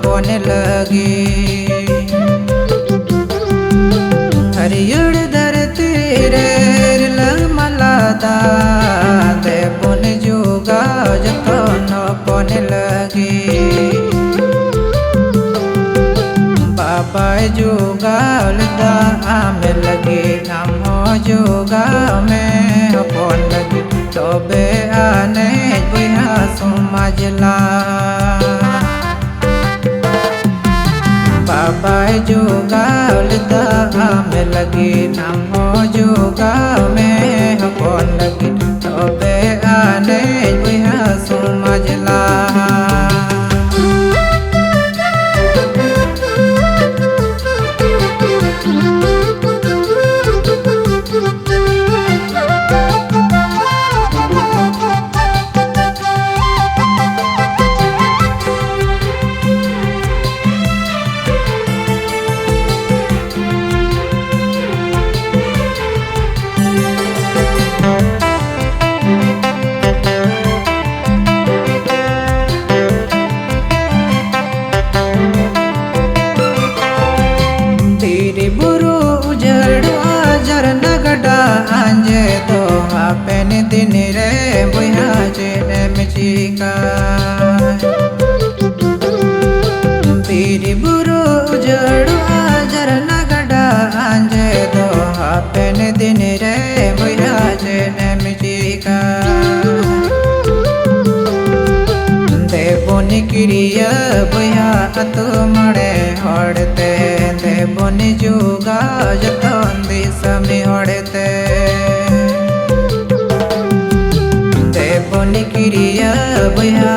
पोने लगी हरियर धरती रे मलादा दे पुन जुगा जतन पोने लगी बाबा जुगा लदा आमे लगी नाम जुगा में पोन लगी तबे आने बुहा समाजला बाबा जुगा लदा आमे लगी नाम जुगा में पोन लगी तबे आने बुहा समाजला आंजे तो आपन दिन रे बुहा जे मिचिका पीरी बुरु जड़ू आजर नगड़ा आंजे तो आपन दिन रे बुहा जे मिचिका देवोनी क्रिया बुहा तो मड़े हड़ते देवोनी जुगा जतन दिसमी हड़ते देवोनी क्रिया बुहा